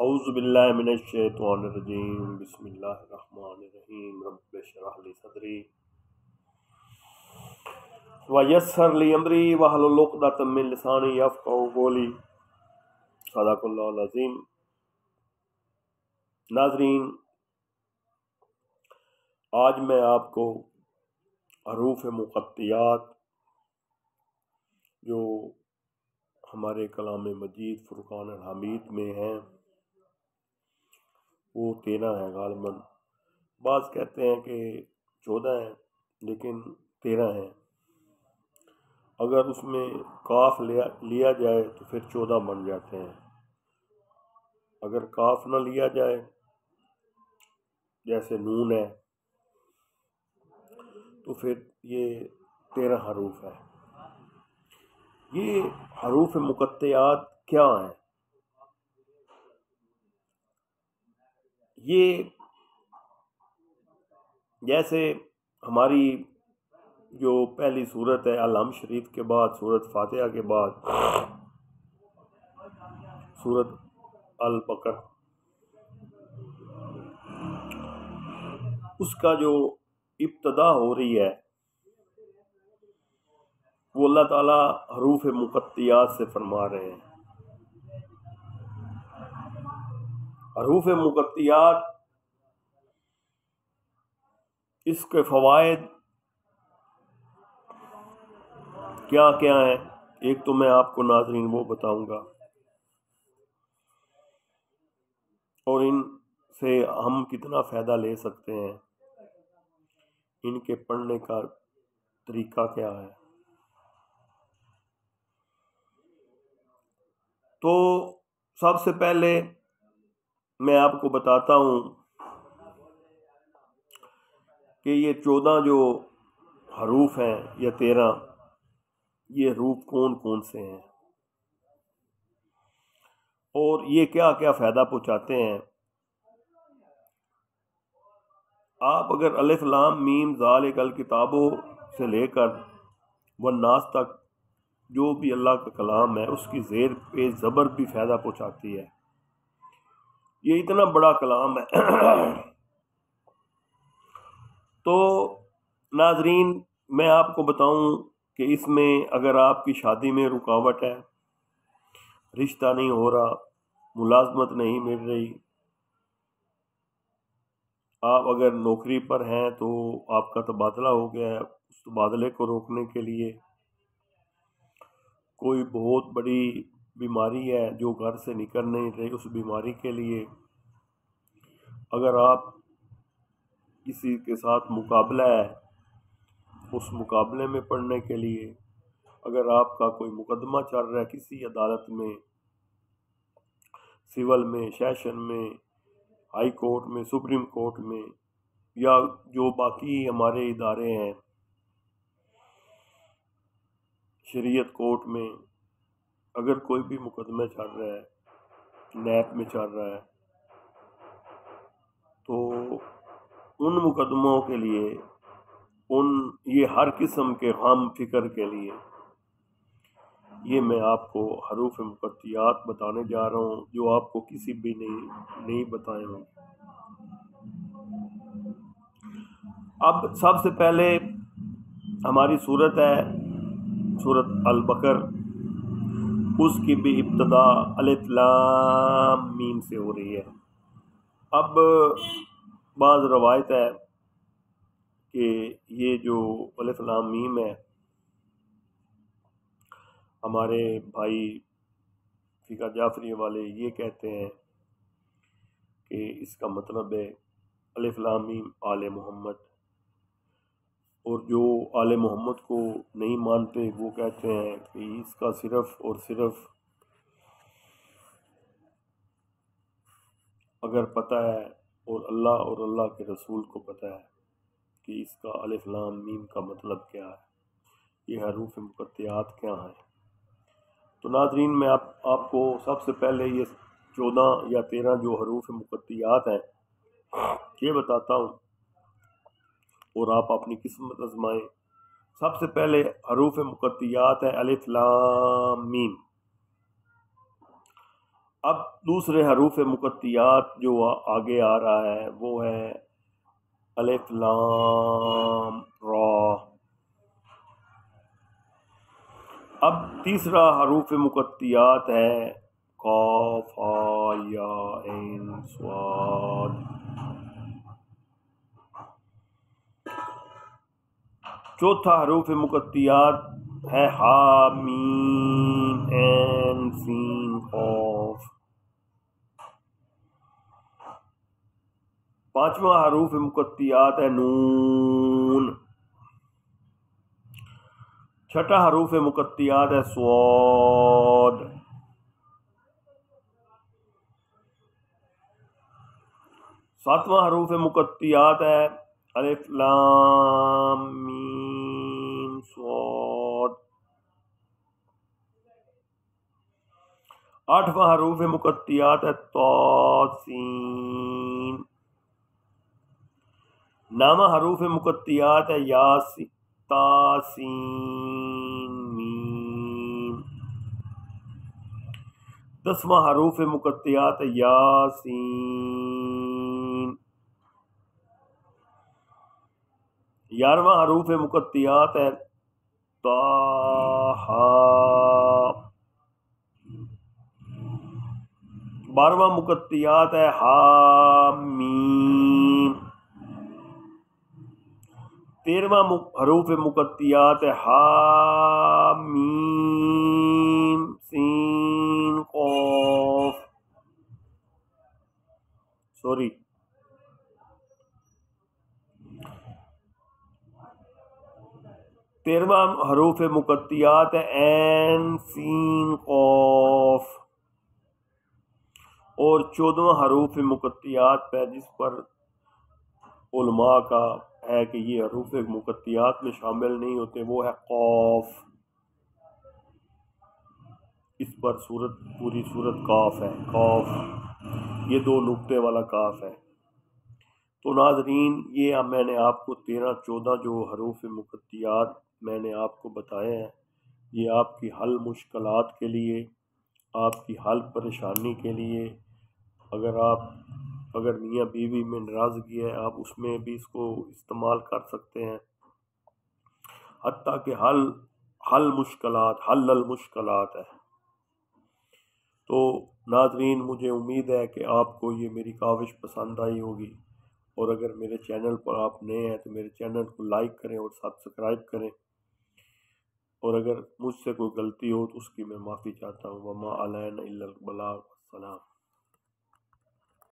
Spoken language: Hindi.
औज़ुबिल्लाहि मिनश्शैतानिर्रजीम बिस्मिल्लाहिर्रहमानिर्रहीम रब्बि इश्रह ली सदरी व यस्सिर ली अमरी वहलुल उक़दतम मिन लिसानी यफ़क़हू क़ौली। सदक़ल्लाहुल अज़ीम। नाज़रीन, आज मैं आपको हरूफ़ मुक़त्तियात जो हमारे कलाम मजीद फ़ुरक़ान अल हमीद में हैं वो 13 है ग़ालिबन। बाज़ कहते हैं कि 14 हैं लेकिन 13 हैं। अगर उसमें काफ लिया जाए तो फिर 14 बन जाते हैं। अगर काफ न लिया जाए जैसे नून है तो फिर ये 13 हरूफ है। ये हरूफ मुक़त्तियात क्या हैं? ये जैसे हमारी जो पहली सूरत है अल-हम शरीफ के बाद, सूरत फातिहा के बाद सूरत अल-बकर, उसका जो इब्तदा हो रही है वो अल्लाह ताला हरूफ मुक़त्तियात से फरमा रहे हैं। हरूफ मुक़त्तियात इसके फ़वाइद क्या क्या हैं, एक तो मैं आपको नाज़रीन वो बताऊंगा और इनसे हम कितना फ़ायदा ले सकते हैं, इनके पढ़ने का तरीका क्या है। तो सबसे पहले मैं आपको बताता हूँ कि ये 14 जो हरूफ हैं या 13, ये हरूफ कौन कौन से हैं और ये क्या क्या फ़ायदा पहुँचाते हैं। आप अगर अलिफ लाम मीम ज़ालिकल किताबों से लेकर वन्नास तक जो भी अल्लाह का कलाम है उसकी ज़ेर पे ज़बर भी फ़ायदा पहुँचाती है। ये इतना बड़ा कलाम है। तो नाज़रीन, मैं आपको बताऊं कि इसमें अगर आपकी शादी में रुकावट है, रिश्ता नहीं हो रहा, मुलाजमत नहीं मिल रही, आप अगर नौकरी पर हैं तो आपका तबादला हो गया है, उस तबादले को रोकने के लिए, कोई बहुत बड़ी बीमारी है जो घर से निकल नहीं रही, उस बीमारी के लिए, अगर आप किसी के साथ मुकाबला है उस मुकाबले में पढ़ने के लिए, अगर आपका कोई मुकदमा चल रहा है किसी अदालत में, सिविल में, सेशन में, हाई कोर्ट में, सुप्रीम कोर्ट में, या जो बाकी हमारे इदारे हैं शरीयत कोर्ट में, अगर कोई भी मुकदमा चल रहा है, नैब में चल रहा है, तो उन मुकदमों के लिए, ये हर किस्म के गम फिक्र के लिए ये मैं आपको हरूफ मुक़त्तियात बताने जा रहा हूँ जो आपको किसी भी नहीं बताए होंगे। अब सबसे पहले हमारी सूरत है सूरत अल-बकर, उसकी भी इब्तदा अलिफ लाम मीम से हो रही है। अब बाज़ रवायत है कि ये जो अलिफ लाम मीम है, हमारे भाई फ़िक़ा जाफ़री वाले ये कहते हैं कि इसका मतलब है अलिफ लाम मीम आले मोहम्मद, और जो आले मोहम्मद को नहीं मानते वो कहते हैं कि इसका सिर्फ़ और सिर्फ़ अगर पता है और अल्लाह के रसूल को पता है कि इसका अलिफ लाम मीम का मतलब क्या है, ये हरूफ मुक़त्तियात क्या हैं। तो नाज़रीन, मैं आपको सबसे पहले ये 14 या 13 जो हरूफ मुक़त्तियात हैं ये बताता हूँ और आप अपनी किस्मत आज़माएं। सबसे पहले हरूफ मुक़त्तियात है अलिफ लाम मीम। अब दूसरे हरूफ मुकत्तियात जो आगे आ रहा है वो है अलिफ लाम रा। अब तीसरा हरूफ मुकत्तियात है काफ हा या ऐन स्वाद। चौथा हरूफ मुकत्तियात है हा मीम ऐन सीन कॉफ। पांचवा हरूफ मुकत्तियात है नून। छठा हरूफ मुकत्तियात है स्वाद। सातवां हरूफ मुकत्तियात है अलिफ लाम मीम स्वाद। आठवां हरूफ मुकत्तियात है ता सीन। नौवां हरूफ मुकत्तियात है यासीन तासीन मीम। 10वां हरूफ मुकत्तियात है यासीन। 11वां हरूफ मुकत्तियात है ताहा। 12वां मुकत्तियात है हामीम। 13वां हरूफ मुकत्तियात है हामीम सीन कॉफ। सॉरी 13वां हरूफ मुकत्तियात है ऐन सीन कॉफ। और 14वां हरूफ मुकत्तियात है जिस पर उलमा का है कि ये हरूफ मुकत्तियात में शामिल नहीं होते, वो है कौफ। इस पर पूरी सूरत काफ है, कौफ, ये 2 नुक्ते वाला काफ है। तो नाज़रीन, ये अब मैंने आपको 13-14 जो हरूफ मुकत्तियात मैंने आपको बताए हैं, ये आपकी हल मुश्किलात के लिए, आपकी हल परेशानी के लिए, अगर मियाँ बीवी में नाराज़गी है आप उसमें भी इसको इस्तेमाल कर सकते हैं। हत्ता कि हल मुश्किलात है। तो नाज़रीन, मुझे उम्मीद है कि आपको ये मेरी काविश पसंद आई होगी, और अगर मेरे चैनल पर आप नए हैं तो मेरे चैनल को लाइक करें और सब्सक्राइब करें। और अगर मुझसे कोई गलती हो तो उसकी मैं माफ़ी चाहता हूँ। वमा अलैना इल्लल बलाग। सलाम।